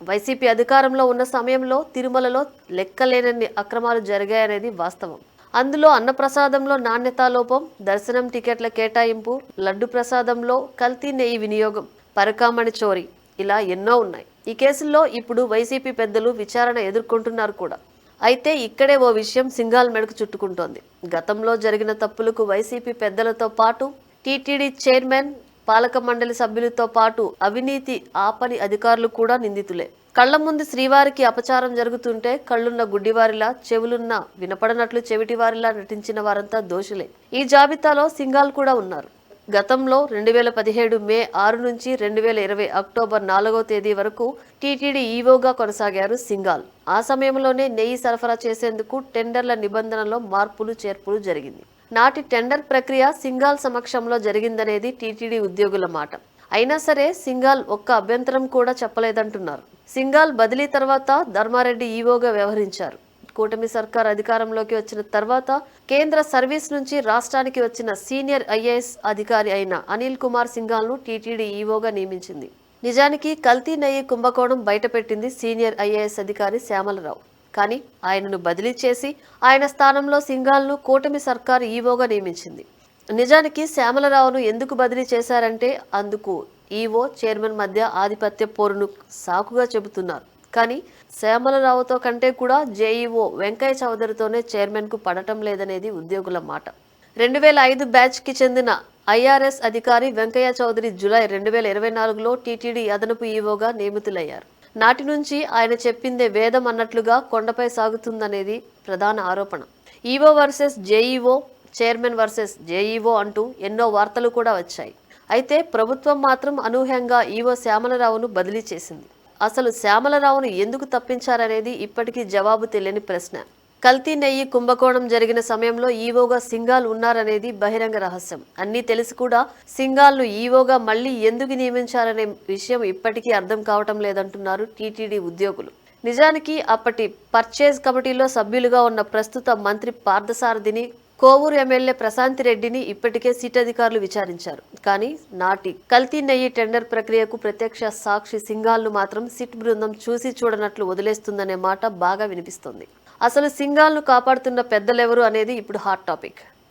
YCP అధికారంలో ఉన్న సమయంలో తిరుమలలో లెక్కలేనన్ని అక్రమాలు జరిగాయనేది వాస్తవం. అందులో అన్నప్రసాదంలో నాణ్యతా లోపం, దర్శనం టికెట్ల కేటాయింపు, లడ్డు ప్రసాదంలో కల్తీ నెయ్యి వినియోగం, పరకామణి చోరీ ఇలా ఎన్నో ఉన్నాయి. ఈ కేసుల్లో ఇప్పుడు వైసీపీ పెద్దలు విచారణ ఎదుర్కొంటున్నారు కూడా. అయితే ఇక్కడే ఓ విషయం సింఘాల్ మెడకు చుట్టుకుంటోంది. గతంలో జరిగిన తప్పులకు వైసీపీ పెద్దలతో పాటు టీటీడీ చైర్మన్, పాలక మండలి సభ్యులతో పాటు అవినీతి ఆపని అధికారులు కూడా నిందితులే. కళ్ల ముందు శ్రీవారికి అపచారం జరుగుతుంటే కళ్లున్న గుడ్డివారిలా, చెవులున్న వినపడనట్లు చెవిటివారిలా నటించిన వారంతా దోషులే. ఈ జాబితాలో సింఘాల్ కూడా ఉన్నారు. గతంలో 2017 మే 6 నుంచి 2020 అక్టోబర్ 4వ తేదీ వరకు టీటీడీ ఈవోగా కొనసాగారు సింఘాల్. ఆ సమయంలోనే నెయ్యి సరఫరా చేసేందుకు టెండర్ల నిబంధనలో మార్పులు చేర్పులు జరిగింది. నాటి టెండర్ ప్రక్రియ సింఘాల్ సమక్షంలో జరిగిందనేది టీటీడీ ఉద్యోగుల మాట. అయినా సరే సింఘాల్ ఒక్క అభ్యంతరం కూడా చెప్పలేదంటున్నారు. సింఘాల్ బదిలీ తర్వాత ధర్మారెడ్డి ఈవోగా వ్యవహరించారు. కూటమి సర్కార్ అధికారంలోకి వచ్చిన తర్వాత కేంద్ర సర్వీస్ నుంచి రాష్ట్రానికి వచ్చిన సీనియర్ ఐఏఎస్ అధికారి అయిన అనిల్ కుమార్ సింఘాల్ను టీటీడీ ఈవోగా నియమించింది. నిజానికి కల్తీ నెయ్యి కుంభకోణం బయటపెట్టింది సీనియర్ ఐఏఎస్ అధికారి శ్యామలరావు. కానీ ఆయనను బదిలీ చేసి ఆయన స్థానంలో సింఘాల్ను కూటమి సర్కార్ ఈవోగా నియమించింది. నిజానికి శ్యామలరావును ఎందుకు బదిలీ చేశారంటే అందుకు ఈవో, చైర్మన్ మధ్య ఆధిపత్య పోరును సాకుగా చెబుతున్నారు. కానీ శ్యామలరావుతో కంటే కూడా జేఈఓ వెంకయ్య చౌదరితోనే చైర్మన్కు పడటం లేదనేది ఉద్యోగుల మాట. 2005 బ్యాచ్కి చెందిన ఐఆర్ఎస్ అధికారి వెంకయ్య చౌదరి జూలై 2024లో టీటీడీ అదనపు ఈవోగా నియమితులయ్యారు. నాటి నుంచి ఆయన చెప్పిందే వేదం అన్నట్లుగా కొండపై సాగుతుందనేది ప్రధాన ఆరోపణ. EO versus JEO, chairman versus JEO అంటూ ఎన్నో వార్తలు కూడా వచ్చాయి. అయితే ప్రభుత్వం మాత్రం అనూహ్యంగా ఈవో శ్యామలరావును బదిలీ చేసింది. అసలు శ్యామలరావును ఎందుకు తప్పించారనేది ఇప్పటికీ జవాబు తెలియని ప్రశ్న. కల్తీ నెయ్యి కుంభకోణం జరిగిన సమయంలో ఈవోగా సింఘాల్ ఉన్నారనేది బహిరంగ రహస్యం. అన్నీ తెలిసి కూడా సింఘాల్ను ఈవోగా మళ్లీ ఎందుకు నియమించారనే విషయం ఇప్పటికీ అర్థం కావటం లేదంటున్నారు టీటీడీ ఉద్యోగులు. నిజానికి అప్పటి పర్చేజ్ కమిటీలో సభ్యులుగా ఉన్న ప్రస్తుత మంత్రి పార్థసారథిని, కోవూరు ఎమ్మెల్యే ప్రశాంతి రెడ్డిని ఇప్పటికే సిట్ అధికారులు విచారించారు. కానీ నాటి కల్తీ నెయ్యి టెండర్ ప్రక్రియకు ప్రత్యక్ష సాక్షి సింఘాల్ను మాత్రం సిట్ బృందం చూసి చూడనట్లు వదిలేస్తుందనే మాట బాగా వినిపిస్తోంది. అసలు సింఘాల్ను కాపాడుతున్న పెద్దలెవరు అనేది ఇప్పుడు హాట్ టాపిక్.